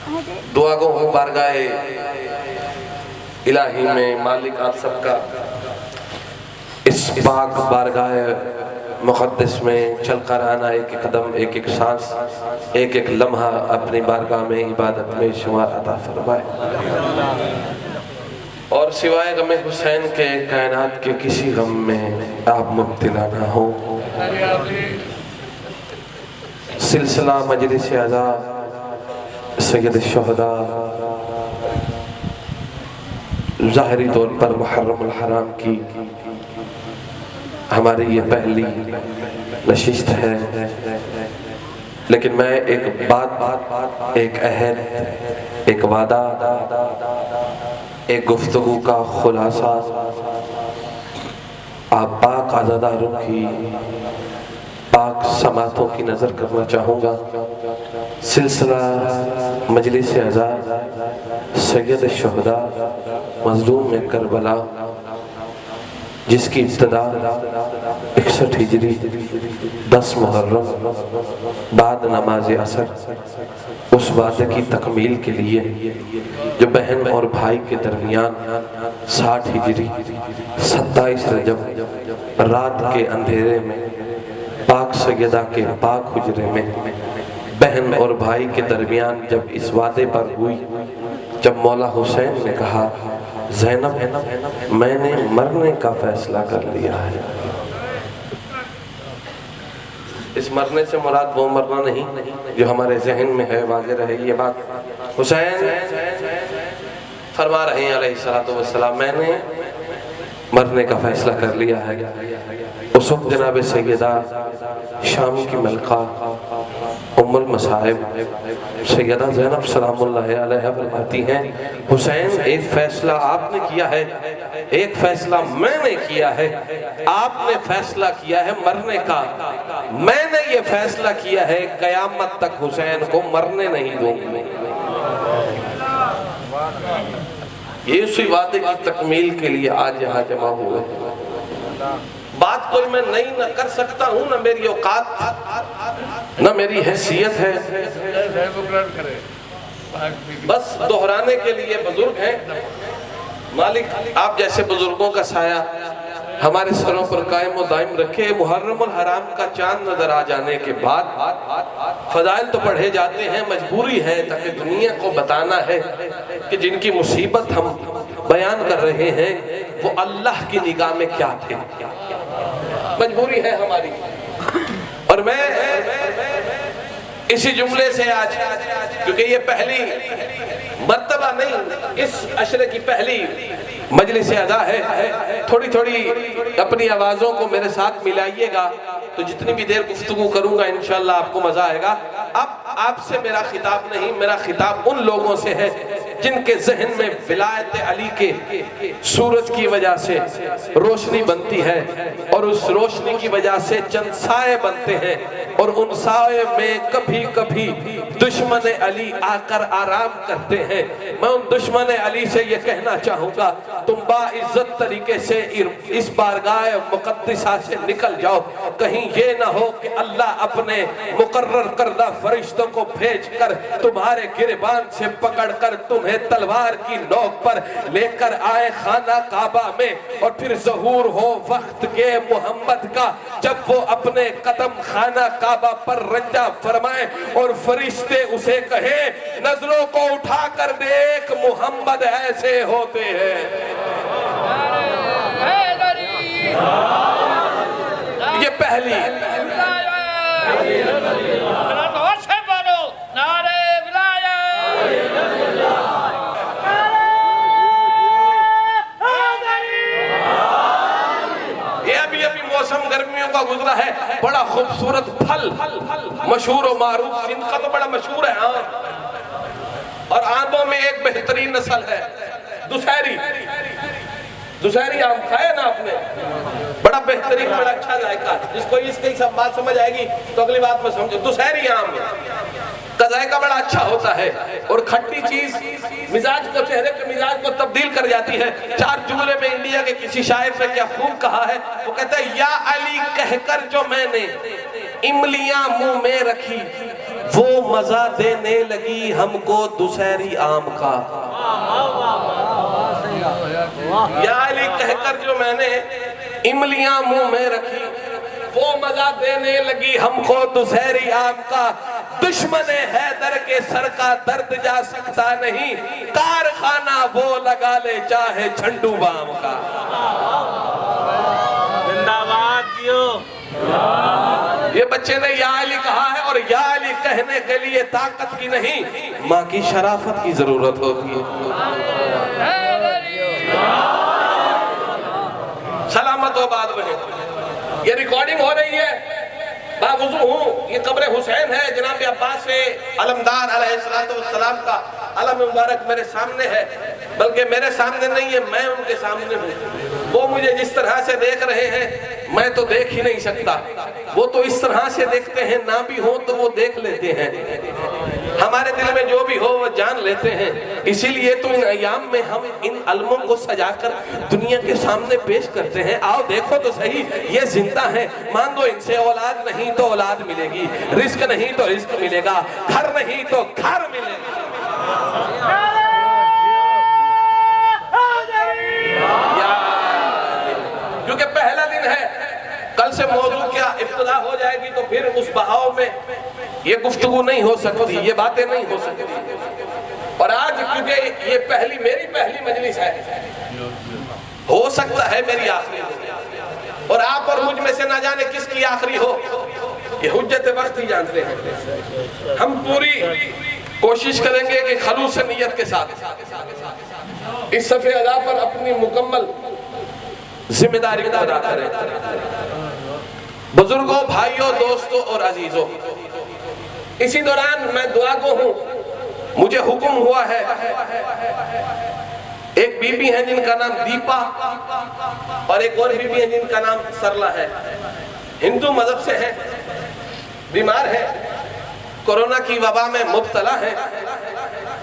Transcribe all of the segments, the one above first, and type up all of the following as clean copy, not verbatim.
दुआ गो हो बारगाहे इलाही में मालिक आप सबका इस पाक बारगाहे मुक़द्दस में चल कर आना, एक एक कदम, एक एक सांस, एक एक लम्हा अपनी बारगाह में इबादत में शुमार अता फरमाए। और सिवाय गम हुसैन के कायनात के किसी गम में आप मुब्तला ना हो। सिलसिला मजलिस अज़ा सैयद शुहदा ज़ाहिरी तौर पर मुहर्रम अल हराम की हमारी ये पहली नशिस्त है, लेकिन मैं एक बात, एक अहद, एक वादा, एक गुफ्तगू का खुलासा आप पाक आज़ादारों की पाक समातों की नज़र करना चाहूँगा। सिलसिला मजलिस अज़ा सैयद शुहदा मज़लूम में करबला, जिसकी इब्तिदा 61 हिजरी 10 मुहर्रम बाद नमाज असर, उस वादे की तकमील के लिए जो बहन और भाई के दरमियान 60 हिजरी 27 रजब रात के अंधेरे में पाक सैयदा के पाक हुजरे में बहन और भाई के दरमियान जब इस वादे पर हुई, जब मौला हुसैन ने कहा ज़ैनब मैंने मरने का फैसला कर लिया है। इस मरने से मुराद वो मरना नहीं जो हमारे जहन में है, वाज़े रहे ये बात। हुसैन फरमा रहे हैं अलैहिस्सलातु वस्सलाम मैंने मरने का फैसला कर लिया है। उस वक्त जनाब सैयदा शाम की मलका उम्मुल मसाइब सैयदा ज़ैनब सलामुल्लाहि अलैहा फरमाती हैं हुसैन एक फैसला आपने किया है, एक फैसला मैंने किया है। आपने फैसला किया है मरने का, मैंने ये फैसला किया है कयामत तक हुसैन को मरने नहीं दूंगी। ये उसी वादे की तकमील के लिए आज यहाँ जमा हुए। बात कोई मैं नहीं न कर सकता हूँ, न मेरी औकात न मेरी हैसियत है, बस दोहराने के लिए बुजुर्ग हैं। मालिक आप जैसे बुजुर्गों का साया हमारे सरों पर कायम व दायम रखे। मुहर्रम अल हराम का चांद नजर आ जाने के बाद फजाइल तो पढ़े जाते हैं, मजबूरी है ताकि दुनिया को बताना है कि जिनकी मुसीबत हम बयान कर रहे हैं वो अल्लाह की निगाह में क्या थे। मजबूरी है हमारी। और मैं इसी जुमले से आज, क्योंकि ये पहली मर्तबा नहीं, इस अशरे की पहली मजलिस अज़ा है, थोड़ी थोड़ी अपनी आवाज़ों को मेरे साथ मिलाइएगा तो जितनी भी देर गुफ्तगू करूंगा इंशाअल्लाह आपको मजा आएगा। अब आपसे मेरा खिताब नहीं, मेरा खिताब उन लोगों से है जिनके जहन में विलायत अली के सूरज की वजह से रोशनी बनती है और उस रोशनी की वजह से चंद साए बनते हैं और उन साए में कभी कभी दुश्मन अली आकर आराम करते हैं। मैं उन दुश्मन अली से ये कहना चाहूंगा तुम बाइज्जत तरीके से इस बारगाह मुक़द्दसा से निकल जाओ, कहीं ये ना हो कि अल्लाह अपने मुकर्रर करदा फरिश्तों को भेजकर तुम्हारे गिरबान से पकड़कर तुम्हें तलवार की नोक पर लेकर आए खाना काबा में और फिर ज़हूर हो वक्त के मोहम्मद का, जब वो अपने कदम खाना काबा पर रंजा फरमाए और फरिश्ते उसे कहे नजरों को उठाकर देख मोहम्मद ऐसे होते हैं। ये पहली मौसम गर्मियों का गुजरा है, बड़ा खूबसूरत फल मशहूर और मारूफ, इनका तो बड़ा मशहूर है और आमों में एक बेहतरीन नस्ल है दुशहरी। दुशहरी आम खाया ना आपने, बड़ा बेहतरीन, बड़ा अच्छा जायका। जिसको इसकी सब बात समझ आएगी तो अगली बात में समझो। दुशहरी आम का जायका बड़ा अच्छा होता है और खट्टी चीज मिजाज को, चेहरे के मिजाज को तब्दील कर जाती है। चार जुमले में इंडिया के किसी शायर ने क्या खूब कहा है, वो कहता है या अली कहकर जो मैंने इमलियां मुंह में रखी वो मजा देने लगी हमको दुसहरी आम का। या अली कहकर जो मैंने इमलियां मुंह में रखी, वो मजा देने लगी हमको दुसहरी आम का। दुश्मन हैदर के सर का दर्द जा सकता नहीं, कारखाना वो लगा ले चाहे झंडू बाम का। जिंदाबाद जियो। ये बच्चे ने या अली कहा है, और या अली कहने के लिए ताकत की नहीं, माँ की शराफत की जरूरत होती है। सलामत हो बाद में। ये रिकॉर्डिंग हो रही है, बावजूद हूँ, ये कब्र हुसैन है, जनाब अब्बास से अलमदार अलैहिस्सलाम का अलम मुबारक मेरे सामने है, बल्कि मेरे सामने नहीं है, मैं उनके सामने हूँ। वो मुझे जिस तरह से देख रहे हैं मैं तो देख ही नहीं सकता, वो तो इस तरह से देखते हैं, ना भी हो तो वो देख लेते हैं। हमारे दिल में जो भी हो वो जान लेते हैं। इसीलिए तो इन अयाम में हम इन अलमों को सजाकर दुनिया के सामने पेश करते हैं। आओ देखो तो सही, ये जिंदा है, मांगो इनसे, औलाद नहीं तो औलाद मिलेगी, रिस्क नहीं तो रिस्क मिलेगा, घर नहीं तो घर मिलेगा। क्योंकि पहला दिन है, कल से मौजू क्या इब्तिदा हो जाएगी, तो फिर उस बहाव में ये गुफ्तगू नहीं हो सकती, ये बातें नहीं हो सकती। और आज क्योंकि ये मेरी पहली मजलिस है, हो सकता है मेरी आखिरी हो, और आप और मुझ में से ना जाने किसकी आखिरी हो, ये हुज्जत वक्त ही जानते हैं। हम पूरी कोशिश करेंगे कि खलूस नियत के साथ इस सफ़े अदा पर अपनी मुकम्मल जिम्मेदारी को अदा करें। बुजुर्गों, भाइयों, दोस्तों और अजीजों, इसी दौरान मैं दुआ गो हूँ, मुझे हुक्म हुआ है, एक बीबी है जिनका नाम दीपा और एक और बीबी है जिनका नाम सरला है, हिंदू मजहब से है, बीमार है, कोरोना की वबा में मुब्तला है,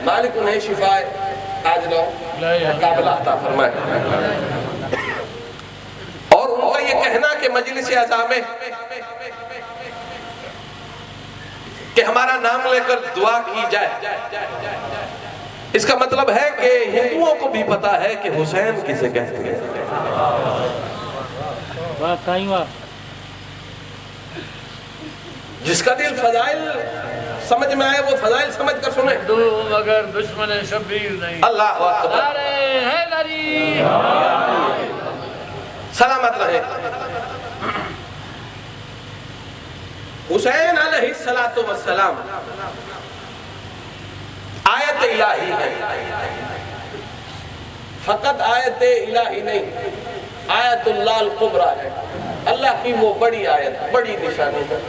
मालिक उन्हें शिफाए आजिला काबिला अता फरमाए। और उनका ये कहना कि मजलिस आज़ा में कि हमारा नाम लेकर दुआ की जाए, इसका मतलब है कि हिंदुओं को भी पता है कि हुसैन किसे कहते हैं। जिसका दिल फजाइल समझ में आए वो फजाइल समझ कर सुने, मगर दुश्मन शबीर नहीं। अल्लाह अकबर। सलामत रहे। हुसैन अलैहिस्सलातु वस्सलाम आयत इलाही है, फकत आयत इलाही नहीं, आयतुल्लाह अल कुबरा है, अल्लाह की वो बड़ी आयत, बड़ी निशानी है।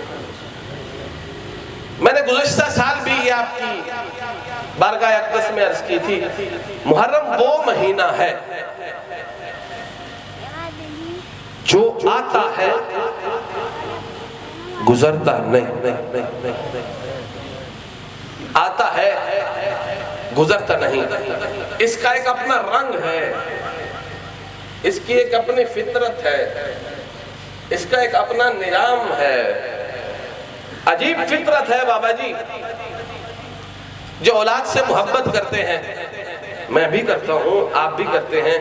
मैंने गुज़श्ता साल भी ये आपकी बारगाह अक़दस में अर्ज की थी, मुहर्रम वो महीना है जो आता है गुजरता नहीं, आता है गुजरता नहीं। इसका एक अपना रंग है, इसकी एक अपनी फितरत है, इसका एक अपना निजाम है। अजीब फितरत है बाबा जी, जो औलाद से मोहब्बत करते हैं, मैं भी करता हूँ, आप भी करते हैं।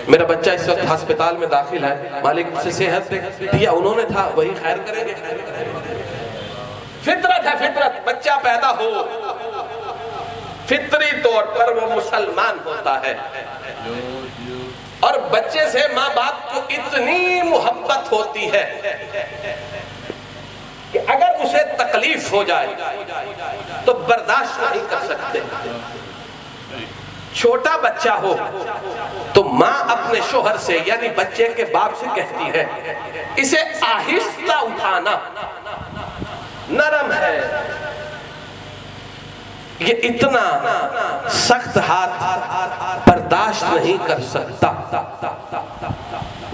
मेरा बच्चा इस वक्त अस्पताल में दाखिल है, मालिक से सेहत दिया उन्होंने था, वही खैर करेंगे। फितरत है, फितरत। बच्चा पैदा हो, फितरी तौर पर वो मुसलमान होता है, और बच्चे से माँ बाप को इतनी मोहब्बत होती है कि अगर उसे तकलीफ हो जाए तो बर्दाश्त नहीं कर सकते। छोटा बच्चा हो तो माँ अपने शोहर से यानी बच्चे के बाप से कहती है, इसे आहिस्ता उठाना, नरम है, ये इतना सख्त हाथ बर्दाश्त नहीं कर सकता,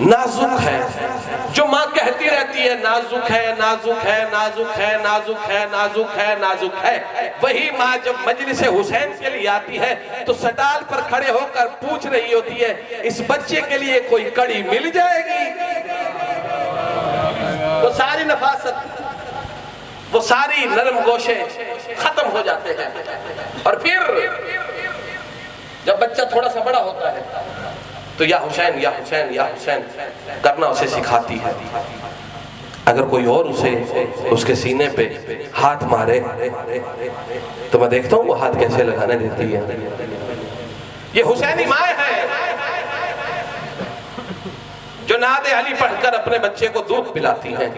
नाजुक है। जो माँ कहती रहती है नाजुक है, नाजुक है, नाजुक है, नाजुक है, नाजुक है, नाजुक है, वही माँ जब मजलिस हुसैन के लिए आती है तो सटाल पर खड़े होकर पूछ रही होती है, इस बच्चे के लिए कोई कड़ी मिल जाएगी? तो सारी नफासत वो सारी नरम गोशे खत्म हो जाते हैं। और फिर जब बच्चा थोड़ा सा बड़ा होता है तो या हुसैन या हुसैन या हुसैन करना उसे सिखाती है। अगर कोई और उसे उसके सीने पे हाथ मारे तो मैं देखता हूँ वो हाथ कैसे लगाने देती है। ये हुसैनी माए है जो नादे अली पढ़कर अपने बच्चे को दूध पिलाती हैं।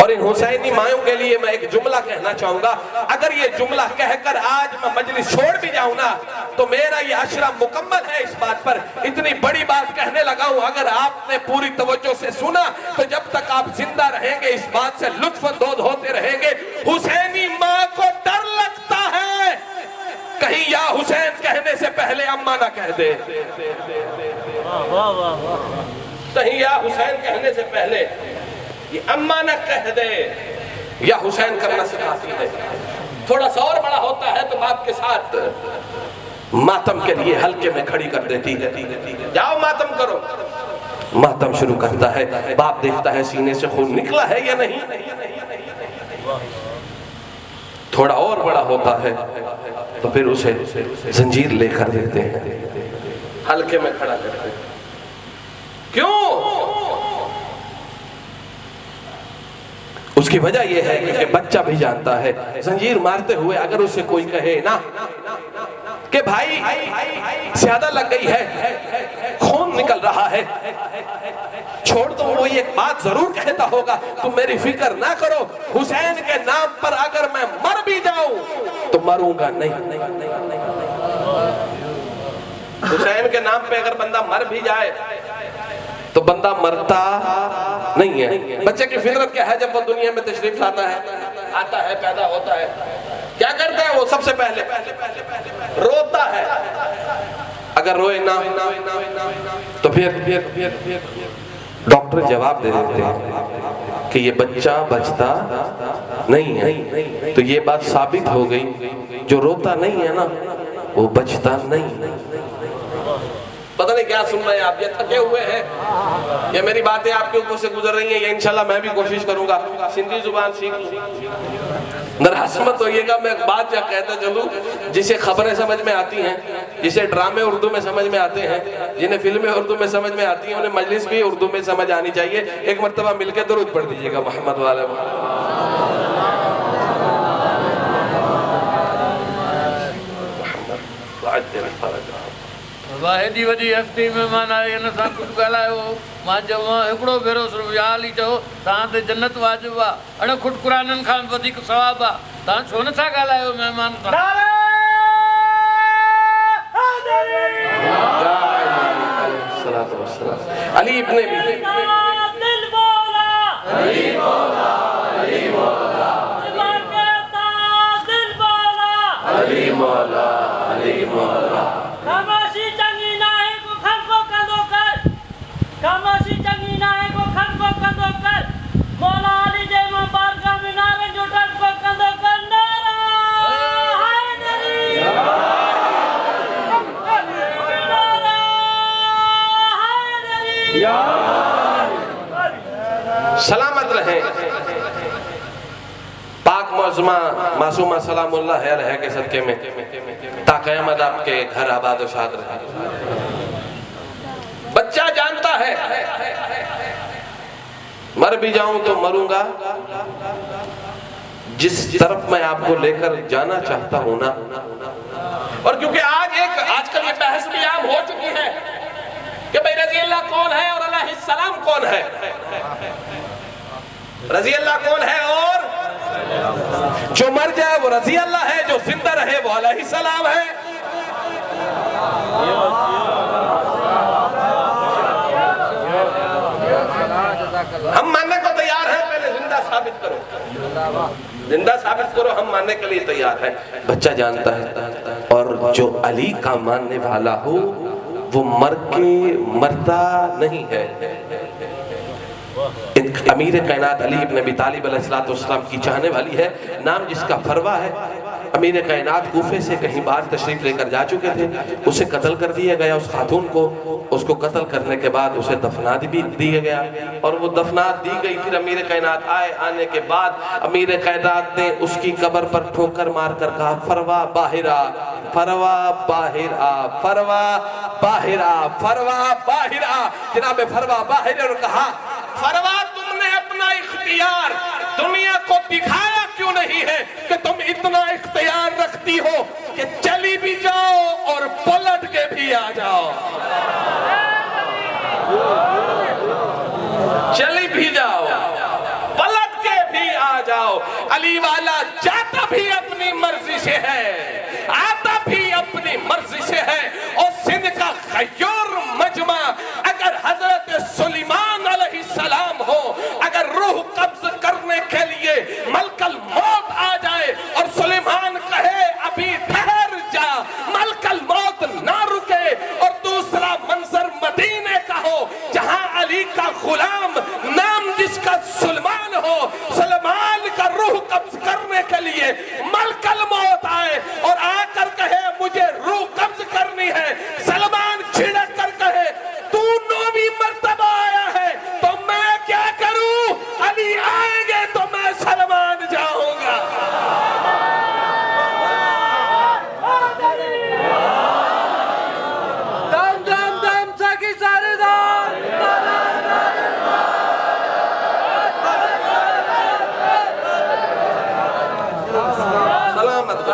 और इन हुसैनी मायों के लिए मैं एक जुमला कहना चाहूंगा। अगर ये जुमला कहकर आज मैं मजलिस छोड़ भी जाऊं ना तो मेरा ये अशरा मुकम्मल है इस बात पर। इतनी बड़ी बात कहने लगा हूं, अगर आपने पूरी तवज्जो से सुना तो जब तक आप जिंदा रहेंगे इस बात से लुत्फअंदोज होते रहेंगे। हुसैनी माँ को डर लगता है कहीं या हुसैन कहने से पहले अम्मा ना कह दे, कहीं या हुसैन कहने से पहले ये अम्मा न कह दे। या हुसैन करना सिखाती है। थोड़ा सा और बड़ा होता है तो बाप के साथ मातम के लिए हल्के में खड़ी कर देती है, जाओ मातम करो। मातम शुरू करता है, बाप देखता है सीने से खून निकला है या नहीं। थोड़ा और बड़ा होता है तो फिर उसे जंजीर लेकर देते हैं, हल्के में खड़ा करते हैं। क्यों? उसकी वजह यह है कि बच्चा भी जानता है जंजीर मारते हुए अगर उसे कोई कहे ना कि भाई ज्यादा लग गई है, खून निकल रहा है, छोड़ दो, वो एक बात जरूर कहता होगा, तुम मेरी फिक्र ना करो, हुसैन के नाम पर अगर मैं मर भी जाऊं तो मरूंगा नहीं। हुसैन के नाम पे अगर बंदा मर भी जाए तो बंदा मरता नहीं है। बच्चे की फितरत क्या है? जब वो दुनिया में तशरीफ लाता है पैदा होता है, क्या करता है वो? सबसे पहले रोता है। अगर रोए ना तो फिर डॉक्टर जवाब दे देते हैं कि ये बच्चा बचता नहीं है। तो ये बात साबित हो गई, जो रोता नहीं है ना वो बचता नहीं। पता नहीं क्या सुन रहे हैं आप, ये थके हुए हैं, ये मेरी बातें आपके ऊपर से गुजर रही हैं। ये इंशाल्लाह मैं भी कोशिश करूंगा सिंधी जुबान सीख लूं। नाराज मत होइएगा, मैं बात क्या कहता चलूं, जिसे खबरें समझ में आती हैं, जिसे ड्रामे उर्दू में समझ में आते हैं, जिन्हें फिल्में उर्दू में समझ में आती हैं, उन्हें मजलिस भी उर्दू में समझ आनी चाहिए। एक मरतबा मिलकर दुरूद पढ़ दीजिएगा मोहम्मद वाले। वाहिदी वॾी हस्ती महिमान आहे, हिन सां कुझु ॻाल्हायो। मां चवां हिकिड़ो भेरो सिर्फ़ु याल ई चओ, तव्हां ते जन्नत वाजिबु आहे, अण खुटकुराननि खां वधीक सवाबु आहे। तव्हां छो नथा ॻाल्हायो महिमान सां? अली इब्ने सलामत रहे। पाक मौजमा मासूमा सलामुल्लाह अलैहा के सदके में ता क़यामत आपके घर आबाद और शाद रहे। बच्चा जानता है मर भी जाऊं तो मरूंगा, जिस तरफ मैं आपको लेकर जाना चाहता हूं ना। और क्योंकि आजकल ये बहस भी आम हो चुकी है कि भाई रजी अल्लाह कौन है और अलैहिस्सलाम कौन है। रजी अल्लाह कौन है? और जो मर जाए वो रजी अल्लाह है, जो जिंदा रहे वो अलैहिस्सलाम है। हम मानने को तैयार हैं, पहले जिंदा साबित करो, जिंदा साबित करो, हम मानने के लिए तैयार हैं। बच्चा जानता है। और जो अली का मानने वाला हो वो मर के मरता नहीं है। एक अमीर कायनात अली इब्न अबी तालिब अलैहिस्सलाम की चाहने वाली है, नाम जिसका फरवा है अमीर कायनात कूफे से कहीं बाहर तशरीफ लेकर जा चुके थे, उसे कत्ल कर दिया गया उस खातून को। उसको कत्ल करने के बाद उसे दफना भी दिया गया और वो दफनात दी गई। फिर अमीर कायनात आने के बाद अमीर कायनात ने उसकी कब्र पर ठोकर मारकर कहा, फरवा बाहिर आ, फरवा बाहिर आ, फरवा बाहिर आ, फरवा बाहिर आ। जनाब फरवा बाहिर और कहा, फरवा तुमने अपना इख्तियार दुनिया को दिखाया क्यों नहीं है कि तुम इतना इख्तियार रखती हो कि चली भी जाओ और पलट के भी आ जाओ, चली भी जाओ पलट के भी आ जाओ। अली वाला जाता भी अपनी मर्जी से है, आता भी अपनी मर्जी से है। और सिंध का खैर मजमा अगर हजरत सुलेमान अलैहिस्सलाम हो, अगर रूह कब्ज करने के लिए मलकल मौत आ जाए और सुलेमान कहे अभी ठहर जा, मलकल मौत ना रुके, और दूसरा मंजर मदीने का हो जहां अली का गुलाम नाम जिसका सुलेमान हो, सुलेमान का रूह कब्ज करने के लिए मलकल मौत आए और आकर कहे मुझे रूह कब्ज करनी है, सलमान छिड़क कर कहे तू 9वीं मर्तबा आया है तो मैं क्या करूं, अली आएंगे तो मैं सलमान जाऊंगा। दम दम दम सकी सरदार, सलामत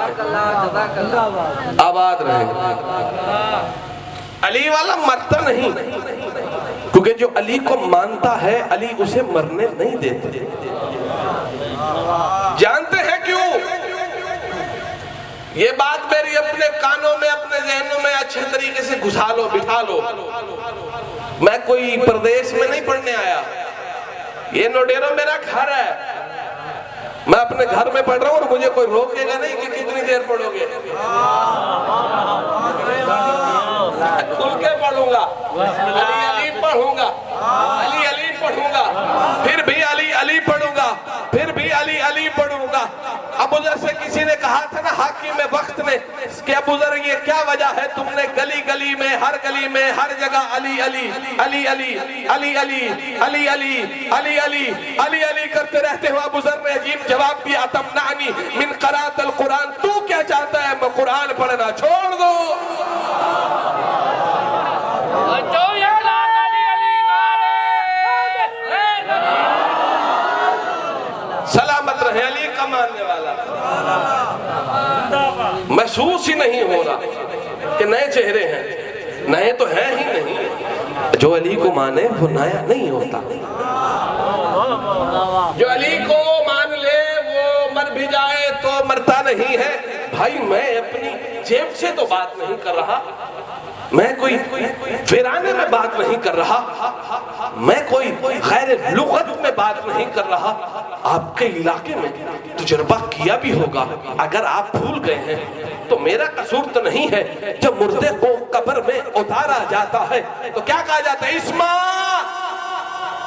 आबाद रहे। अली वाला मरता नहीं, क्योंकि जो अली को मानता है अली उसे मरने नहीं देते। जानते हैं क्यों? ये बात मेरी अपने कानों में अपने जहनों में अच्छे तरीके से घुसा लो, बिठा लो। मैं कोई प्रदेश में नहीं पढ़ने आया, ये नोडेरो मेरा घर है, मैं अपने घर में पढ़ रहा हूँ और मुझे कोई रोकेगा नहीं कि कितनी देर पढ़ोगे, खुल के पढ़ूंगा, अली अली पढ़ूंगा, अली अली पढ़ूंगा, फिर भी अली अली पढ़ूंगा, फिर भी अली अली पढ़ूंगा। अब उधर से किसी ने कहा था ना हाकिम वक्त ने कि अब उधर ये क्या वजह है तुमने गली गली में हर गली में हर जगह अली अली अली अली अली अली अली अली अली अली अली अली करते रहते हो। अब उधर ने अजीब जवाब दिया, तमनानी मिन क़राअतिल कुरान, तू क्या चाहता है मैं कुरान पढ़ना छोड़ दो। सलामत रहे अली का मानने वाला। महसूस ही नहीं हो रहा कि नए चेहरे हैं, नए तो हैं ही नहीं। जो अली को माने वो नया नहीं होता, जो अली को मान ले वो मर भी जाए तो मरता नहीं है। भाई मैं अपनी जेब से तो बात नहीं कर रहा, मैं कोई वीराने में बात नहीं कर रहा, मैं कोई गैर लुगत में बात नहीं कर रहा। आपके इलाके में तजुर्बा किया भी होगा, अगर आप भूल गए हैं तो मेरा कसूर तो नहीं है। जब मुर्दे को कब्र में उतारा जाता है तो क्या कहा जाता है, इस्मा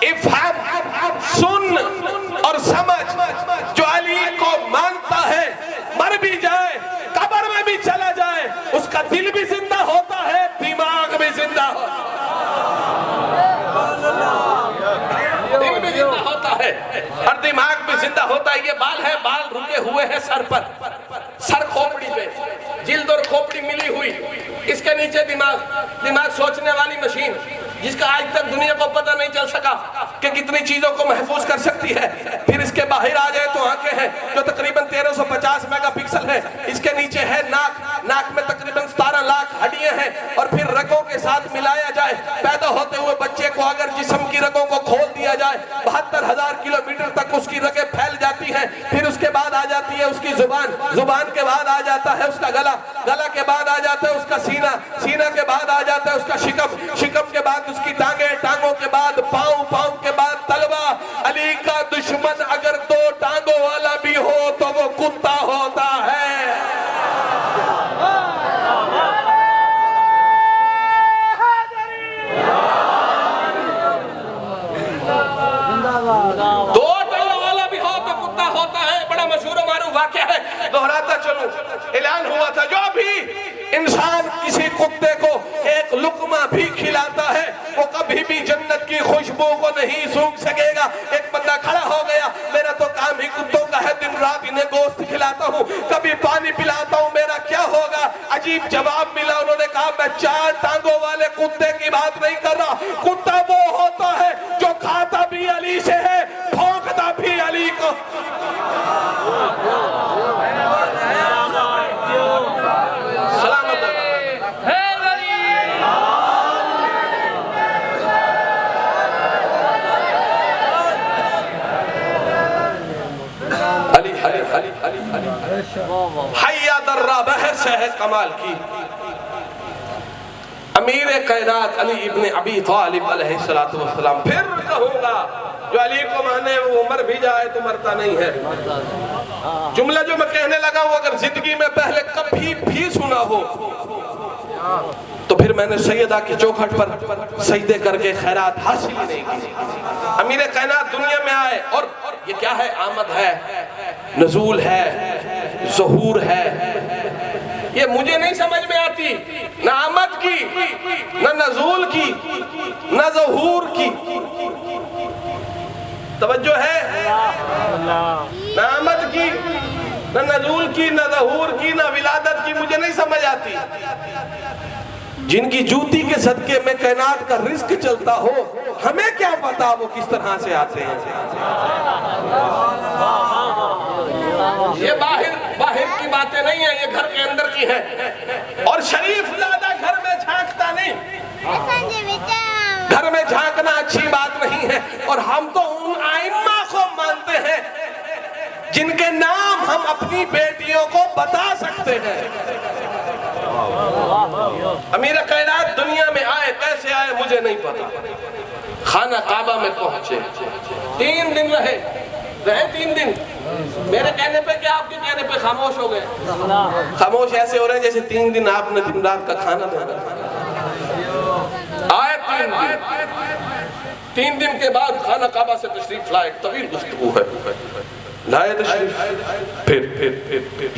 इफ़हाम, सुन और समझ। जो अली को मानता है मर भी जाए, कब्र में भी चला जाए, उसका दिल भी जिंदा होता है, दिमाग भी जिंदा दिल भी जिंदा होता है और दिमाग भी जिंदा होता है। ये बाल है, बाल रुके हुए हैं सर पर, सर खोपड़ी पे, जिल्द और खोपड़ी मिली हुई, इसके नीचे दिमाग, दिमाग सोचने वाली मशीन जिसका आज तक दुनिया को पता नहीं चल सका कि कितनी चीजों को महफूज कर सकती है। फिर इसके बाहर आ जाए तो आंखें हैं जो तकरीबन 1350 मेगापिक्सल है। इसके नीचे है नाक, नाक में तकरीबन 17 लाख हड्डियां हैं। और फिर रगों के साथ मिलाया जाए, पैदा होते हुए बच्चे को अगर जिस्म की रगों को खोल दिया जाए 72,000 किलोमीटर तक उसकी रगें फैल जाती हैं। फिर उसके बाद आ जाती है उसकी जुबान, जुबान के बाद आ जाता है उसका गला, गला के बाद आ जाता है उसका सीना, सीना के बाद आ जाता है उसका शिकम, शिकम के बाद उसकी टांगे, टांगों के बाद पांव, पांव के बाद तलवा। अली का दुश्मन अगर 2 टांगों वाला भी हो तो वो कुत्ता होता है। दो टांगों वाला भी हो तो कुत्ता होता है। बड़ा मशहूर मारूफ वाकया है, दोहराता चलूं। कुत्ते को एक लुकमा भी खिलाता है वो कभी भी जन्नत की खुशबू को नहीं सूंघ सकेगा। एक बंदा खड़ा हो गया, मेरा तो काम ही कुत्तों का है, दिन रात इन्हें गोश्त खिलाता हूँ, कभी पानी पिलाता हूँ, मेरा क्या होगा? अजीब जवाब मिला। उन्होंने कहा मैं 4 टांगों वाले कुत्ते की बात नहीं कर रहा। कुत्ता वो होता है जो खाता भी अली से है, भौंकता भी अली को। सलामत अली अली अली अली अली हैया दर्रा बहस है कमाल की। अमीर कायनात अली इब्ने अबी तालिब अलैहिस्सलातु वस्सलाम। फिर कहूंगा जो अली को माने वो मर भी जाए तो मरता नहीं है। जुमला जो मैं कहने लगा वो अगर जिंदगी में पहले कभी भी सुना हो तो फिर मैंने सैयदा की चौखट पर सजदे करके खैरात हासिल नहीं की। अमीर कायनात दुनिया में आए और ये क्या है? आमद है, नजूल है, ज़हूर है। ये मुझे नहीं समझ में आती, ना आमद की, ना नजूल की, ना ज़हूर की। तवज्जो है? ना आमद की, ना नजूल की, ना ज़हूर की, ना विलादत की, मुझे नहीं समझ आती। जिनकी जूती के सदके में कायनात का रिस्क चलता हो, हमें क्या पता वो किस तरह से आते हैं। ये बाहर की बातें नहीं है, ये घर के अंदर की है। और शरीफ ज्यादा घर में झांकता नहीं। घर में झांकना अच्छी बात नहीं है। और हम तो उन आइम्मा को मानते हैं जिनके नाम हम अपनी बेटियों को बता सकते हैं। अमीर कायनात दुनिया में आए, कैसे आए मुझे नहीं पता। खाना काबा में पहुंचे, 3 दिन रहे 3 दिन। मेरे कहने पे क्या आपके कहने पे खामोश हो गए? खामोश ऐसे हो रहे हैं जैसे 3 दिन आपने दिन रात का खाना देना। आए 3 दिन के बाद खाना काबा से तशरीफ लाए। तवील गुफ्तगू है, लाए तशरीफ। फिर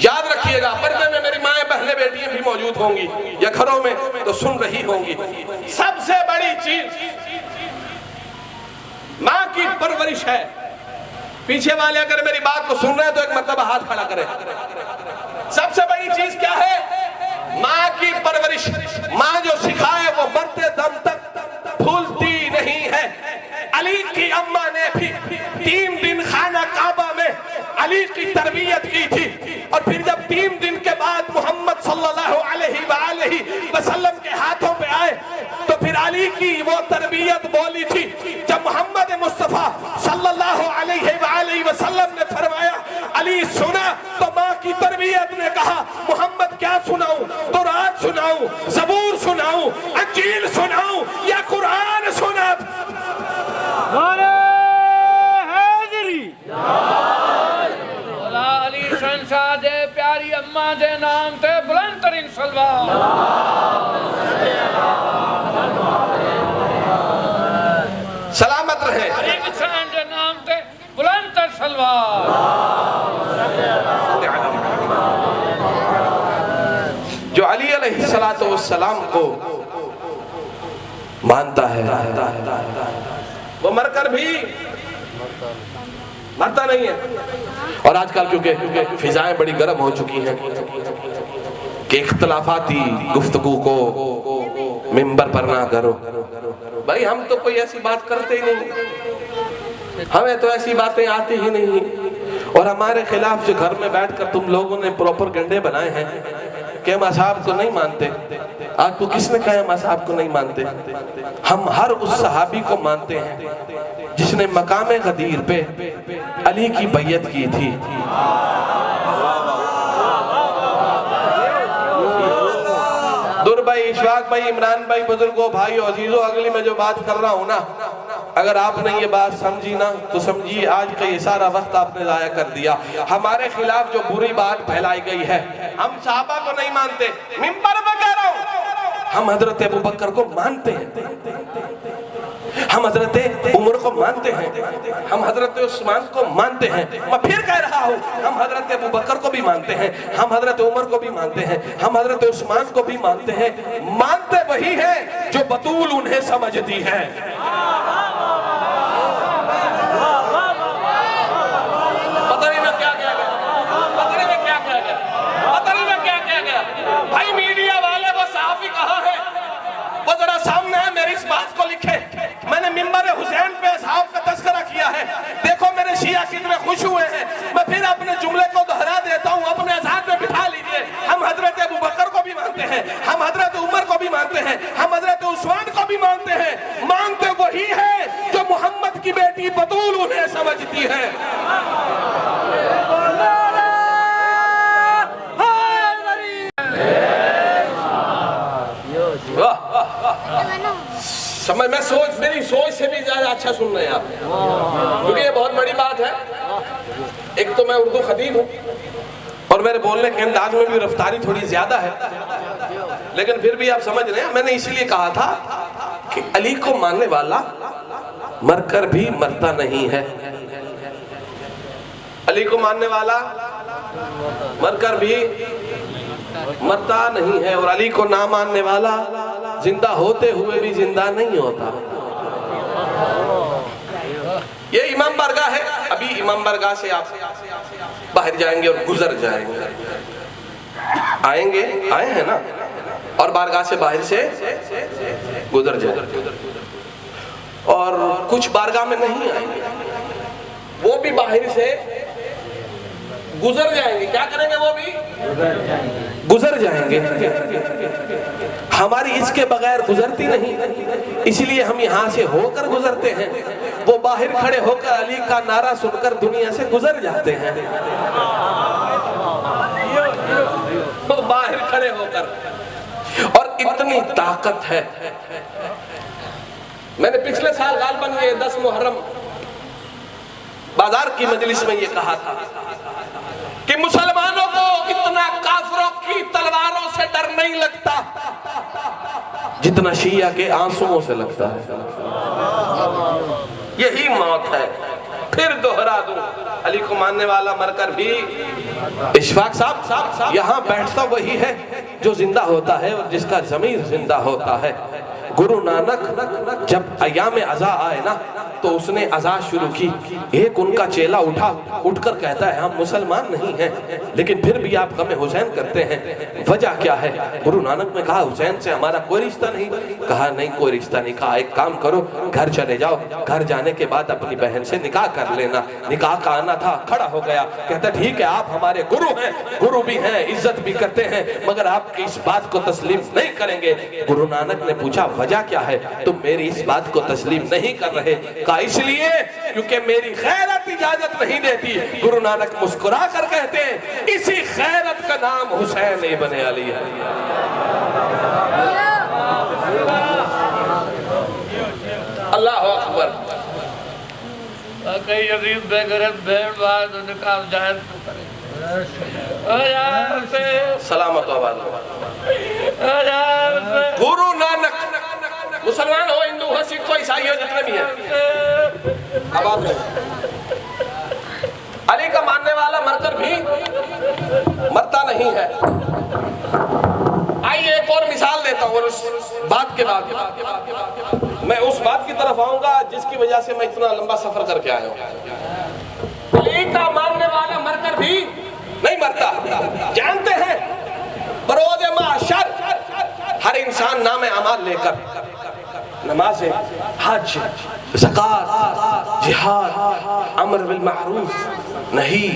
याद रखिएगा, पर्दे में मेरी माएं बहनें बेटियां भी मौजूद होंगी या घरों में तो सुन रही होंगी। सबसे बड़ी चीज माँ की परवरिश है। पीछे वाले अगर मेरी बात को सुन रहे हैं तो एक मर्तबा हाथ खड़ा करें। सबसे बड़ी चीज क्या है? माँ की परवरिश। माँ जो सिखाए वो मरते दम तक भूलती नहीं है। अली की अम्मा ने भी 3 दिन खाना काबा में अली की तरबियत की थी। और फिर जब 3 दिन के बाद मोहम्मद सल्लल्लाहु अलैहि वसल्लम के हाथों पे आए तो फिर अली की वो तरबियत बोली थी। जब मोहम्मद मुस्तफा सल्लल्लाहु अलैहि वसल्लम ने फरमाया अली सुना, तो माँ की तरबियत ने कहा मोहम्मद क्या सुनाऊं? तौरात सुनाऊं, ज़बूर सुनाऊं, अंजील सुनाऊं या कुरान सुना? अली शहंशाह दे प्यारी अम्मा दे नाम ते बुलंद तरीन सलवात। सलामत रहे। अली शहंशाह दे नाम ते बुलंद तर सलवात। जो अली अलैहिस्सलातु वस्सलाम को मानता है वो मरकर भी मरता नहीं है। और आजकल क्योंकि फिजाएं बड़ी गर्म हो चुकी हैं कि इख्तिलाफाती गुफ्तगू को मिंबर पर ना करो। भाई हम तो कोई ऐसी बात करते ही नहीं, हमें तो ऐसी बातें आती ही नहीं। और हमारे खिलाफ जो घर में बैठकर तुम लोगों ने प्रॉपर गंडे बनाए हैं कि हम असहाब को नहीं मानते। आपको किसने कहा हम असहाब को नहीं मानते? हम हर उस सहाबी को मानते हैं जिसने मकामे गदीर पे अली की बैयत की थी। दुर भाई, इशफाक भाई, इमरान भाई, बुजुर्गों, भाइयों, अजीजों, अगली में जो बात कर रहा हूँ ना, अगर आपने ये बात समझी ना तो समझिए आज का ये सारा वक्त आपने जाया कर दिया। हमारे खिलाफ जो बुरी बात फैलाई गई है, हम सहाबा को नहीं मानते, मिंबर पे कह रहा हूँ, हम हजरत अबू बकर को मानते हैं। हम हजरत उमर को मानते हैं, हम हजरत उस्मान को मानते हैं। मैं फिर कह रहा हूँ, हम हजरत अबू बकर को भी मानते हैं, हम हजरत उमर को भी मानते हैं, हम हजरत उस्मान को भी मानते हैं। मानते वही है जो बतूल उन्हें समझती है। पता नहीं मैं क्या कह गया, पता नहीं मैं क्या कह गया, पता नहीं मैं क्या कह गया। भाई मीडिया वाले वो सहाफी कहाँ है, वो जरा सामने है, मेरी इस बात को लिखे। मैंने मिंबर हुसैन पे असहाब का तस्करा किया है, देखो मेरे शिया कितने खुश हुए हैं। मैं फिर अपने जुमले को दोहरा देता हूँ, अपने अज़ान में बिठा लीजिए। हम हजरत अबू बकर को भी मानते हैं, हम हजरत उमर को भी मानते हैं, हम हजरत उस्मान को भी मानते हैं। मानते वही है जो मोहम्मद की बेटी बतूल उन्हें समझती है। समझ में सोच, मेरी सोच से भी ज्यादा अच्छा सुन रहे हैं आप, क्योंकि ये बहुत बड़ी बात है। एक तो मैं उर्दू खतीब हूँ और मेरे बोलने के अंदाज में भी रफ्तारी थोड़ी ज्यादा है, लेकिन फिर भी आप समझ रहे हैं। मैंने इसलिए कहा था कि अली को मानने वाला मरकर भी मरता नहीं है। अली को मानने वाला मरकर भी मरता नहीं है, और अली को ना मानने वाला जिंदा होते हुए भी जिंदा नहीं होता। ये इमाम बारगाह है। अभी इमाम बारगाह से आप बाहर जाएंगे और गुजर जाएंगे, आएंगे, आए हैं ना, और बारगाह से बाहर से गुजर जाएंगे। और कुछ बारगाह में नहीं आएंगे, वो भी बाहर से गुजर जाएंगे। क्या करेंगे? वो भी गुजर जाएंगे। हमारी इसके बगैर गुजरती नहीं, इसलिए हम यहाँ से होकर गुजरते हैं। वो बाहर खड़े होकर अली का नारा सुनकर दुनिया से गुजर जाते हैं। वो बाहर खड़े होकर, और इतनी ताकत है। मैंने पिछले साल गालबन ये 10 मुहर्रम बाजार की मजलिस में ये कहा था कि मुसलमानों को इतना काफिरों की तलवारों से डर नहीं लगता जितना शिया के आंसुओं से लगता है। यही मौत है। फिर दोहरा दूं, अली को मानने वाला मरकर भी, इशफाक साहब यहाँ बैठता वही है जो जिंदा होता है और जिसका ज़मीर जिंदा होता है। गुरु नानक जब अयाम अज़ा आए ना, तो उसने अज़ा शुरू की। एक उनका चेला उठकर कहता है हम मुसलमान नहीं हैं, लेकिन फिर भी आप गम हुसैन करते हैं, वजह क्या है? गुरु नानक ने कहा हुसैन से हमारा कोई रिश्ता नहीं। कहा नहीं कोई रिश्ता नहीं। कहा एक काम करो, घर चले जाओ, घर जाने के बाद अपनी बहन से निकाह कर लेना। निकाह का आना था, खड़ा हो गया, कहता ठीक है आप हमारे गुरु हैं, गुरु भी हैं, इज्जत भी करते हैं, मगर आपकी इस बात को तस्लीम नहीं करेंगे। गुरु नानक ने पूछा वजह क्या है, तुम मेरी इस बात को तस्लीम नहीं कर रहे? इसलिए क्योंकि मेरी गैरत इजाजत नहीं देती। गुरु नानक मुस्कुरा कर कहते हैं इसी गैरत का नाम हुसैन इब्न अली है। अल्लाह अकबर। कई अजीब बेगैरत भेड़ बात निकाह जायज तो करे। सलामत गुरु नानक, मुसलमान हो, हिंदू हो, सिख हो, ईसाई हो, जितने भी हैं, अब आप अली का मानने वाला मरकर भी मरता नहीं है। आइए एक और मिसाल देता हूँ, और उस बात के बाद मैं उस बात की तरफ आऊंगा जिसकी वजह से मैं इतना लंबा सफर करके आया हूँ। अली का मानने वाला मरकर भी नहीं मरता। जानते हैं बरोज़े महशर हर इंसान नाम अमाल लेकर नमाज, हज, ज़कात, जिहाद, अमर बिल मारूफ, नही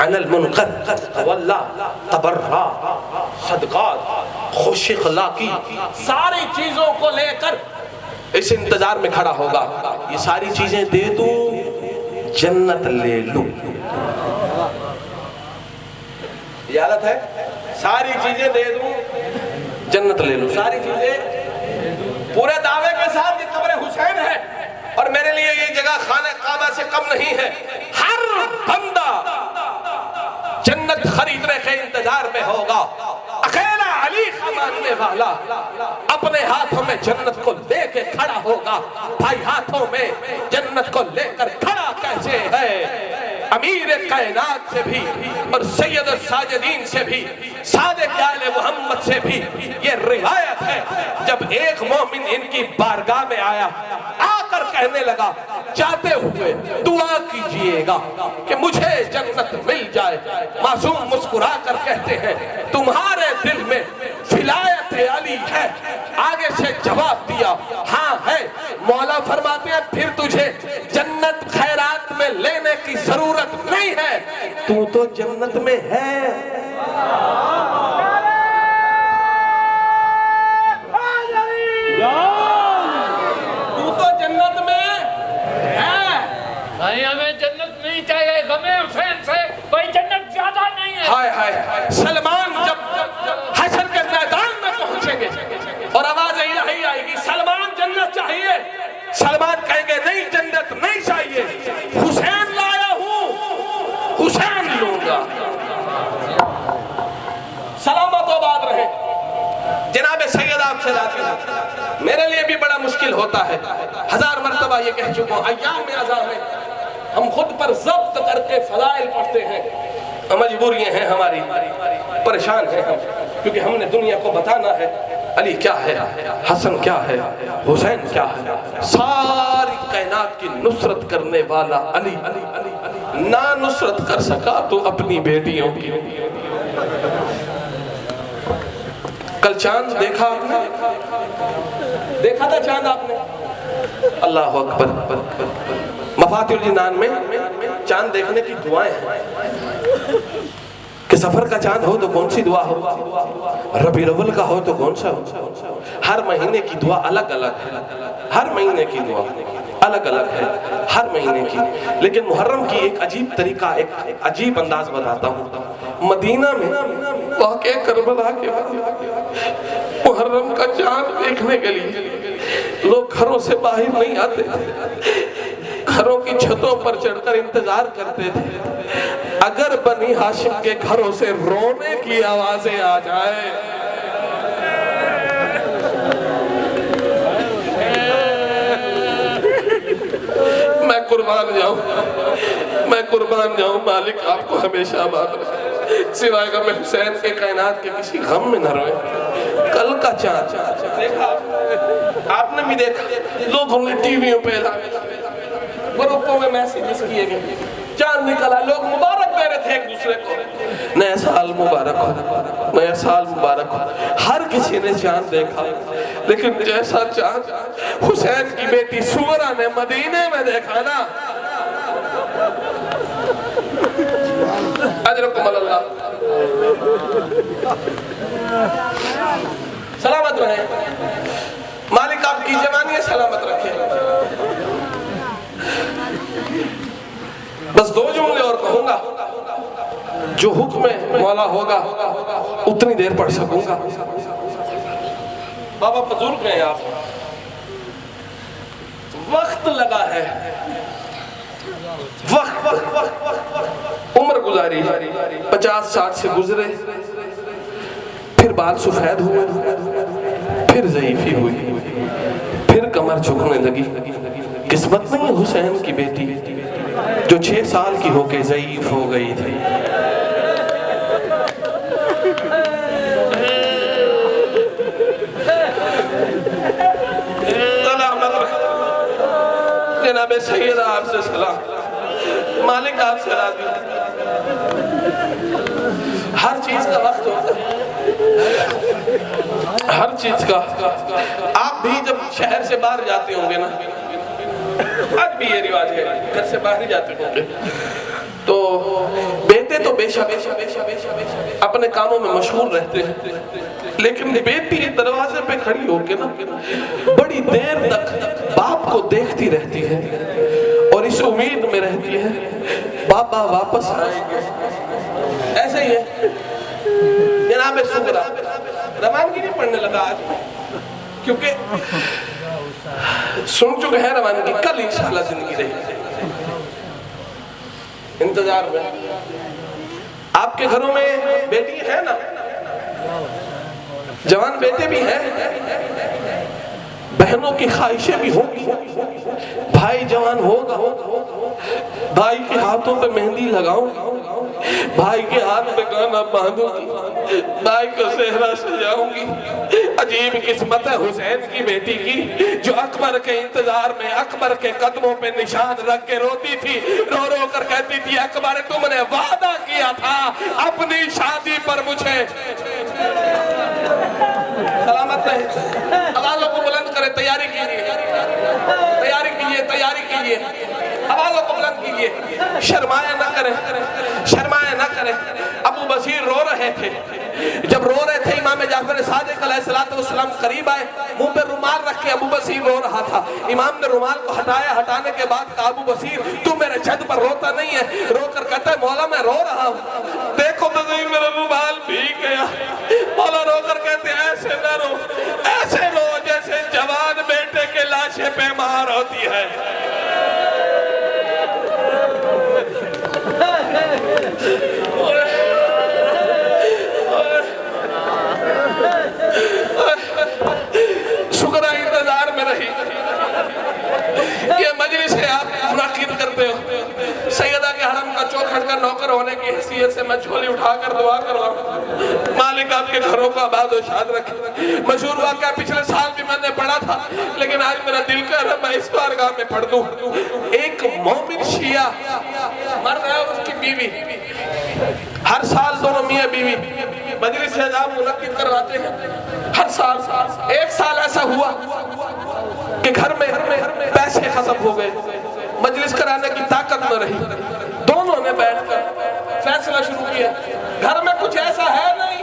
अनिल मुनकर, तवल्ला, तबर्रा, सदक़ात, खुश अखलाक़ी, सारी चीजों को लेकर इस इंतजार में खड़ा होगा। ये सारी चीजें दे दूं, जन्नत ले लूं। इजाजत है? सारी चीजें दे दूं, जन्नत ले लूं। सारी चीजें पूरे दावे के साथ ये कब्र हुसैन है, और मेरे लिए ये जगह खाने काबा से कम नहीं है। हर बंदा जन्नत खरीदने के इंतजार में होगा। अकेला अली का मानने आने वाला अपने हाथों में जन्नत को लेके खड़ा होगा। भाई हाथों में जन्नत को लेकर खड़ा कैसे है? अमीर कायनात से भी और सैयद साजिदीन से भी, सादिक आले मोहम्मद से भी ये रिवायत है, जब एक मोमिन इनकी बारगाह में आया, आकर कहने लगा, जाते हुए दुआ कीजिएगा कि मुझे जन्नत मिल जाए। मासूम मुस्कुरा कर कहते हैं, तुम्हारे दिल में विलायत अली है? आगे से जवाब दिया, हाँ है। मौला फरमाते हैं, फिर तुझे जन्नत खैरात में लेने की जरूरत नहीं है, तू तो जन्नत में है। तू तो जन्नत में है। भाई हमें जन्नत नहीं चाहिए, गमे हुसैन से कोई जन्नत ज्यादा नहीं है। हाय हाय, सलमान जब हशर के मैदान में पहुंचेंगे और आवाज इलाही आएगी, सलमान जन्नत चाहिए, सलमान कहेंगे नहीं जन्नत नहीं चाहिए, हुसैन लाया हूं, हुसैन लूंगा। सलामत आबाद रहे। जनाब सैयद आपसे राजी हूं, मेरे लिए भी बड़ा मुश्किल होता है, 1000 मरतबा ये कह चुका हूं, अय्याम में अज़ा में हम खुद पर जब्त करके फज़ाइल पढ़ते हैं, मजबूरियां हैं हमारी, परेशान हैं हम, क्योंकि हमने दुनिया को बताना है अली क्या है, हसन क्या है, हुसैन क्या है। सारी कायनात की नुसरत करने वाला अली, ना नुसरत कर सका तो अपनी बेटियों की। कल चांद देखा आपने? देखा था चांद आपने? अल्लाह अकबर। मफातिहुल जिनान में चांद देखने की दुआएं हैं कि सफर का चांद हो तो कौन सी दुआ हो, रबीउल अव्वल का हो तो कौन सा हो। हर महीने की दुआ अलग अलग है, हर महीने की दुआ अलग अलग है, हर महीने की। लेकिन मुहर्रम की एक अजीब तरीका, एक अजीब अंदाज बताता हूँ। मदीना में वाक़े करबला के मुहर्रम का चांद देखने के लिए लोग घरों से बाहर नहीं आते थे, घरों की छतों पर चढ़कर इंतजार करते थे अगर बनी हाशिम के घरों से रोने की आवाजें आ जाए। मैं कुर्बान जाऊं, मालिक आपको हमेशा आबाद रखे, सिवाय गम हुसैन के कायनात के किसी गम में न रोए। कल का चांद देखा आपने भी देखा, लोगों ने टीवियों पे ग्रुपों में मैसेजेस किए गए, चांद निकला, लोग मुबारक दे रहे थे एक दूसरे को, नया साल मुबारक हो, नया साल मुबारक हो। हर किसी ने चांद देखा, लेकिन जैसा चांद हुसैन की बेटी सुमरा ने मदीने में देखा ना, अजरकुम अल्लाह, सलामत रहे, मालिक आपकी जवानी सलामत रखे। बस 2 जुमले और कहूंगा, जो हुक्म मौला होगा उतनी देर पढ़ सकूंगा। बाबा बुजुर्ग हैं आप, वक्त लगा है, वक्त उम्र गुजारी, 50-60 से गुजरे, फिर बाल सफेद हुए, फिर ज़ईफी हुई, फिर कमर झुकने लगी। किस्मत नहीं हुसैन की बेटी जो 6 साल की होके ज़ईफ हो गई थी। जनाब सैयद आपसे सलाम, मालिक आपसे राज़ी। हर चीज का वक्त होता है, हर चीज का। आप भी जब शहर से बाहर जाते होंगे ना, आज भी ये रिवाज है, घर से बाहर ही जाते होंगे, तो बेटे तो बेशक अपने कामों में मशगूल रहते हैं, लेकिन बेटी दरवाजे पे खड़ी होके ना बड़ी देर तक बाप को देखती रहती है और इस उम्मीद में रहती है बाबा वापस आएंगे। ऐसे ही है जनाब सुगरा, रवानगी नहीं पढ़ने लगा आज, क्योंकि सुन चुके हैं रवानगी, कल इंशाल्लाह जिंदगी रहेगी। इंतजार में आपके घरों में बेटी है ना, जवान बेटे भी हैं, बहनों की ख्वाहिशें भी होंगी, भाई जवान होगा, भाई के हाथों पे मेहंदी लगाऊंगी, भाई के हाथ में गाना बांधूंगी, भाई को सेहरा सजाऊंगी। अजीब किस्मत है हुसैन की बेटी की, जो अकबर के इंतजार में अकबर के कदमों पे निशान रख के रोती थी, रो रो कर कहती थी, अकबर तुमने वादा किया था अपनी शादी पर मुझे। सलामत रहे, आवाज़ों को बुलंद करें, तैयारी कीजिए, तैयारी कीजिए, तैयारी कीजिए, आवाज़ों को बुलंद कीजिए, शर्माया ना करें, शर्माया ना करें। अबू बसीर रो रहे थे, जब रो रहे थे इमाम जाफर सादिक अलैहिस्सलाम करीब आए, मुंह पे रुमाल रख के अबू बसीर रो रहा था। इमाम ने रुमाल को हटाया, हटाने के बाद कहा, अबू बसीर तू मेरे जद पर रोता नहीं है? रोकर कहता है, मौला मैं रो रहा हूँ, देखो तो सही मेरा रुमाल भीग गया। मौला रोकर कहते हैं, ऐसे न रो, ऐसे रो जैसे जवान बेटे के लाशे पे मार होती है। शुक्र है इंतजार में रही, ये मजलिस है आप मुनाकिद करते हो। सैयदा के हरम का चौखट का नौकर होने की हैसियत से मैं झोली उठाकर दुआ कर रहा हूँ, मालिक आपके घरों को आबाद और शाद रखे। मशहूर वाक़या पिछले साल भी मैंने पढ़ा था, लेकिन आज मेरा दिल कर रहा है मैं इस बारगाह में पढ़ दूं। एक मोमिन शिया मर रहा है, उसकी बीवी, हर साल दोनों मियाँ बीवी मजलिस से आप मुनाकिद करवाते हैं हर साल। एक साल ऐसा हुआ कि घर में पैसे खत्म हो गए, मजलिस कराने की ताकत न रही, दोनों ने बैठकर फैसला शुरू किया, घर में कुछ ऐसा है नहीं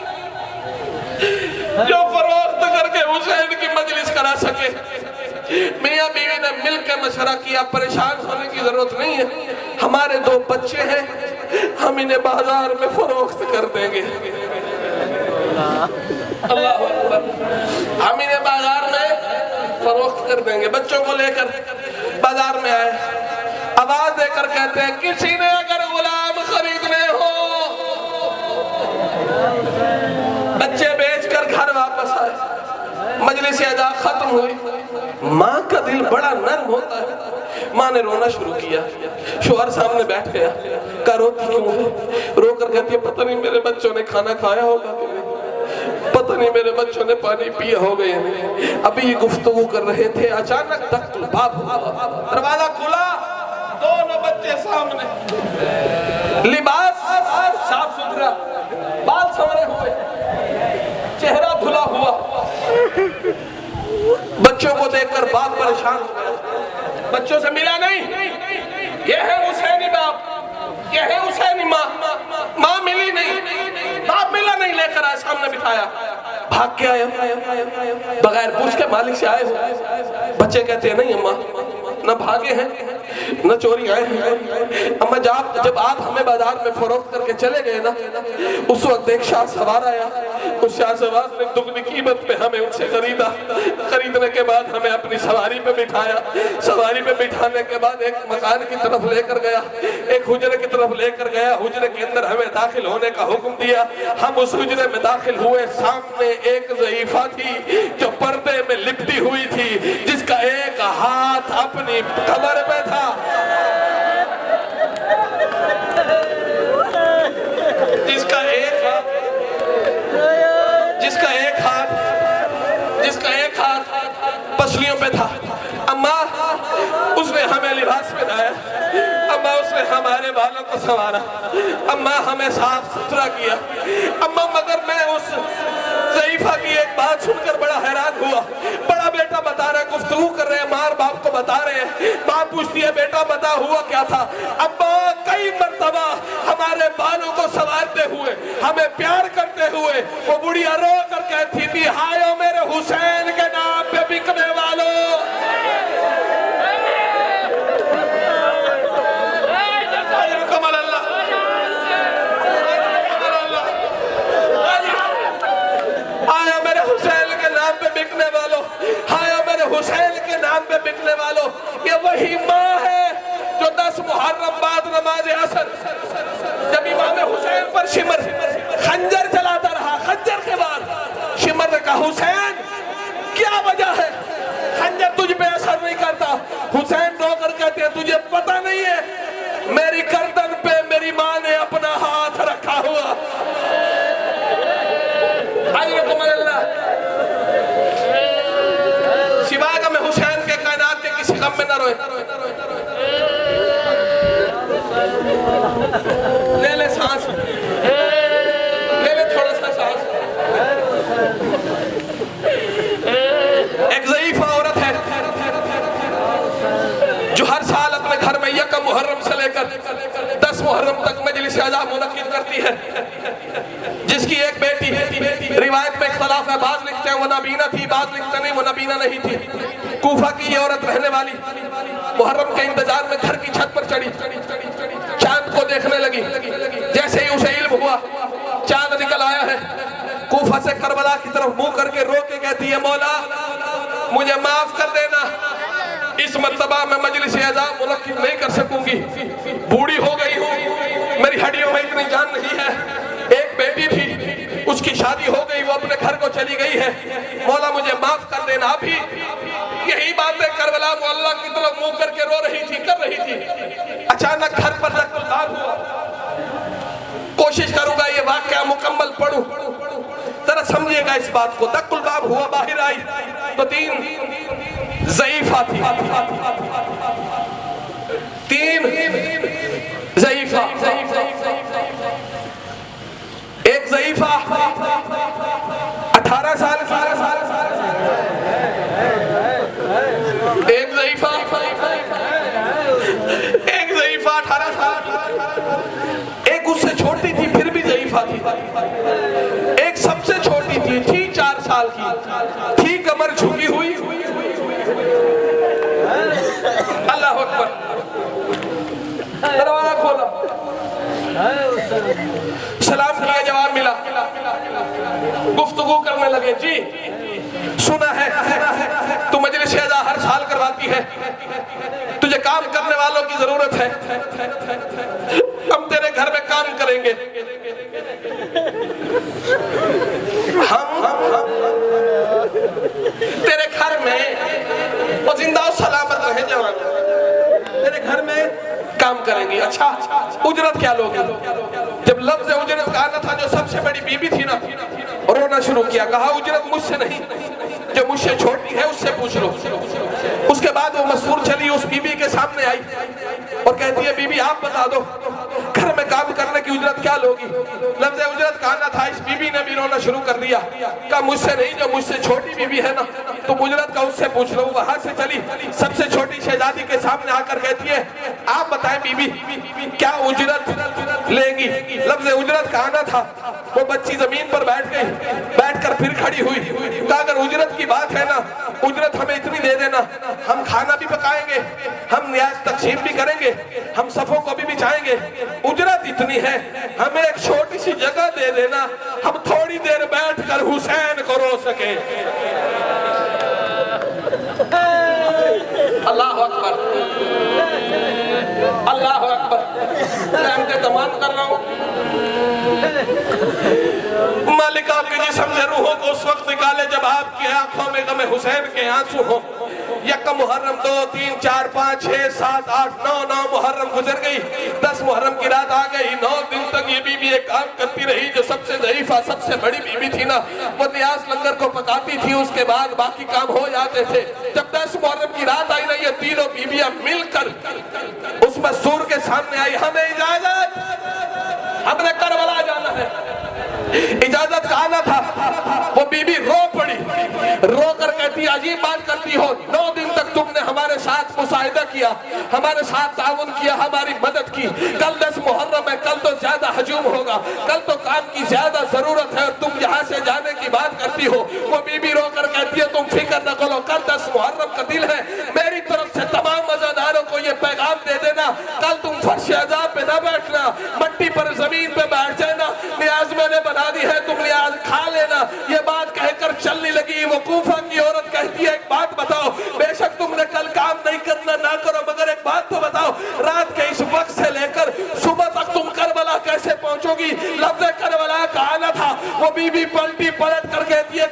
जो फरोख्त करके हुसैन की मजलिस करा सके। मियाँ बीवी ने मिलकर मशवरा किया, परेशान होने की जरूरत नहीं है, हमारे 2 बच्चे हैं, हम इन्हें बाजार में फरोख्त कर देंगे। अल्लाह अकबर, हम इन्हें बाजार में फरोख्त कर देंगे। बच्चों को लेकर बाजार में आए, आवाज देकर कहते हैं, किसी ने अगर गुलाम खरीदने हो। बच्चे बेचकर घर वापस आए, मजलिस अदा खत्म हुई। माँ का दिल बड़ा नर्म होता है, माँ ने रोना शुरू किया, शौहर सामने बैठ गया, कहा रोती क्यों है? रोकर कहती है, पता नहीं मेरे बच्चों ने खाना खाया होगा कि नहीं, पता नहीं मेरे बच्चों ने पानी पिया होगा या नहीं। अभी ये गुफ्तगू कर रहे थे, अचानक दरवाजा खुला, दोनों बच्चे सामने, लिबास साफ सुथरा, बाल संवरे हुए, चेहरा धुला हुआ। बच्चों को देखकर बाप परेशान हो गया, बच्चों से मिला नहीं, ये है हुसैनी बाप, ये है हुसैनी माँ, माँ मिली नहीं, बाप मिला नहीं, लेकर आए, सामने बिठाया, भाग के आए, बगैर पूछ के मालिक से आए हो। बच्चे कहते हैं, नहीं अम्मा, न भागे हैं न चोरी आए हैं अम्मा, जब आप हमें बाजार में फरोख्त करके चले गए ना, उस वक्त एक शाह सवार आया, उस शाह सवार ने दुगनी कीमत पे हमें उनसे खरीदा, खरीदने के बाद हमें अपनी सवारी पे बिठाया, सवारी पे बिठाने के बाद एक मकान की तरफ लेकर गया, एक हुजरे की तरफ लेकर गया, हुजरे के अंदर हमें दाखिल होने का हुक्म दिया। हम उस हुजरे में दाखिल हुए, सामने एक ज़ईफा थी जो पर्दे में लिपटी हुई थी, जिसका एक हाथ अपनी कमर पे था, जिसका एक हाथ पसलियों पे था। अम्मा उसने हमें लिबास पहनाया, अम्मा उसने हमारे बालों को संवारा, अम्मा हमें साफ सुथरा किया। अम्मा मगर मैं उस ज़ईफा की एक बात सुनकर बड़ा हैरान हुआ। बड़ा बेटा बता रहे, गुफ्तगू कर रहे हैं, मार बाप को बता रहे हैं, बाप पूछती है, बेटा बता हुआ क्या था? अम्मा कई मर्तबा हमारे बालों को संवारते हुए, हमें प्यार करते हुए वो बुढ़िया रो कर कहती थी, हायो मेरे हुसैन के नाम पे बिकने वालों। आया मेरे हुसैन के नाम पे बिकने वालों, आया मेरे हुसैन के नाम पे बिकने वालों। ये वही माँ है जो 10 मुहर्रम बाद नमाज असर जब इमाम हुसैन पर शिमर खंजर चलाता रहा, खंजर के बाद शिमर ने कहा हुसैन क्या वजह है, खंजर तुझ पे असर नहीं करता। हुसैन रोकर कहते हैं तुझे पता नहीं है मेरी गर्दन पे मेरी माँ ने अपना हाथ रखा हुआ। सिवाय का मैं हुसैन के कायनात के किसी गम में न रोए। ले ले सांस, ले ले थोड़ा सा सांस। एक ज़ईफ़ा औरत है जो हर साल अपने घर में यकम मुहर्रम से लेकर 10 मुहर्रम तक मजलिस अज़ा मुनक्किद करती है, जिसकी एक बेटी रिवायत में इख्तिलाफ है, बाज़ लिखते हैं वो नबीना थी, बाज़ लिखते नहीं वो नबीना नहीं थी। कूफा की ये औरत रहने वाली मुहर्रम के इंतजार में घर की छत पर चढ़ी, चांद को देखने लगी। जैसे ही उसे इल्म हुआ चांद निकल आया है, कूफा से करबला की तरफ मुंह करके रो के कहती है मौला मुझे माफ कर देना, इस मर्तबा मैं मजलिस अज़ा मुनक्किद नहीं कर सकूंगी, बूढ़ी हो गई हूँ, मेरी हड्डियों में इतनी जान नहीं है। एक बेटी थी उसकी शादी हो गई, वो अपने घर को चली गई है, मौला मुझे माफ कर देना। अभी यही बातें करबला मोहल्ला की तरफ मुंह करके रो रही थी, कर रही थी, अचानक घर पर दस्तक हुआ। कोशिश करूंगा ये वाकया मुकम्मल पढ़ूं, जरा समझिएगा इस बात को। दक्कुल बाब हुआ, बाहर आई तो 3 ज़ईफ़ा थी, 3 ज़ईफ़ा। एक ज़ईफ़ा 18 साल, एक ज़ईफ़ा 18 साल, एक उससे छोटी थी फिर भी ज़ईफ़ा थी, एक सबसे छोटी थी 4 साल की, थी कमर झुकी हुई। अल्लाह अकबर। दरवाजा खोला, सलाम किया, जवाब मिला, गुफ्तगू करने लगे। जी सुना है तू मजलिस अज़ा हर साल करवाती है, तुझे काम करने वालों की जरूरत है, हम तेरे घर में काम करेंगे। हम तेरे घर में वो जिंदा और सलामत रहे जवान, तेरे घर में काम करेंगे। अच्छा उजरत क्या लोगे? जब लफ्ज़ उजरत का आना था, जो सबसे बड़ी बीबी थी ना, रोना शुरू किया, कहा उजरत मुझसे नहीं, जो मुझसे छोटी है उससे पूछ लो। उसके बाद वो मसूर चली, उस बीबी के सामने आई और कहती है बीबी आप बता दो घर में काम करने की उजरत क्या लोगी? लफ्ज़ उजरत का आना था, इस बीबी ने भी रोना शुरू कर दिया, कहा मुझसे नहीं, जो मुझसे छोटी बीबी है ना तो उजरत का उससे पूछ लो। वहां से चली, सबसे छोटी शहजादी के सामने आकर कहती है आप बताएं बीबी क्या उजरत लेंगी? लफ्ज़ उजरत का आना था, वो बच्ची जमीन पर बैठ गई, बैठकर फिर खड़ी हुई, कहा अगर उजरत की बात है ना, उजरत हमें इतनी दे देना, हम खाना भी पकाएंगे, हम न्याज तकसीम भी करेंगे, हम सफों को भी बिछाएंगे। उजरत इतनी है, हमें एक छोटी सी जगह दे देना, हम थोड़ी देर बैठकर हुसैन को रो सके। अल्लाह अकबर, अल्लाह अकबर। मैं तमाम कर रहा हूँ, मालिक आपके जिस्म से रूहों को उस वक्त निकाले जब आपकी आंखों में गम हुसैन के आंसू हो। यकम मुहर्रम 2, 3, 4, 5, 6, 7, 8, 9 मुहर्रम गुजर गई, 10 मुहर्रम की रात आ गई। 9 दिन तक ये बीबी एक काम करती रही, जो सबसे ज़ईफ़ा सबसे बड़ी बीबी थी ना, वो न्याज लंगर को पकाती थी, उसके बाद बाकी काम हो जाते थे। जब 10 मुहर्रम की रात आई ना, ये तीनों बीबियां मिलकर उस मसूर के सामने आई, हमें इजाजत, हमने करबला जाना है, इजाजत का आना था। वो बीबी रो पड़ी, रो कर कहती अजीब बात करती हो, 9 दिन तक तुमने हमारे साथ मुसाहिदा किया, हमारे साथ ताउन किया, हमारी मदद की, कल 10 मुहर्रम है, कल तो ज्यादा हजूम होगा, कल तो काम की ज्यादा जरूरत है और तुम यहाँ से जाने की बात करती हो। वो बीबी रो कर कहती है तुम फिक्र न करो, कल 10 मुहर्रम का दिन है, मेरी तरफ से तमाम मज़ादारों को ये पैगाम दे देना, कल तुम फर्श अज़ा पे न बैठना, मट्टी पर जमीन पे बैठ जाना, न्याज मैंने बना दी है, तुम न्याज खा लेना। ये बात कहकर चलने लगी। वो कूफा की औरत कहती है एक बात बताओ, बेशक तुमने कल काम नहीं करना, ना करो, मगर एक बात तो बताओ, रात के इस वक्त से लेकर सुबह तक तुम करबला कैसे पहुंचोगी? लफ्ज़ करबला का आना था। वो बीबी पलटी पलट कर कहती है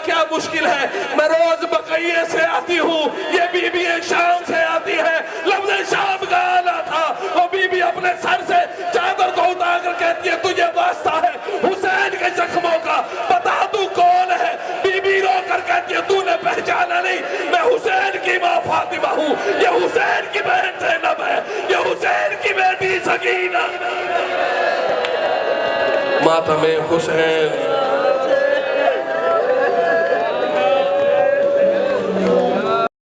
क्या मुश्किल है। मैं रोज बकैये से आती हूँ, ये बीबी शाम से आती है। लफ्ज़ शाम का आला था, वो बीबी अपने सर से चादर को उतार कर कहती है तुझे वास्ता है हुसैन के जख्मों का, बता तू कौन है। बीबी रो कर कहती है तूने पहचाना नहीं, मैं हुसैन की माँ फातिमा हूँ, ये हुसैन की बहन ज़ैनब है, ये हुसैन की बेटी सकीना। मातमे हुसैन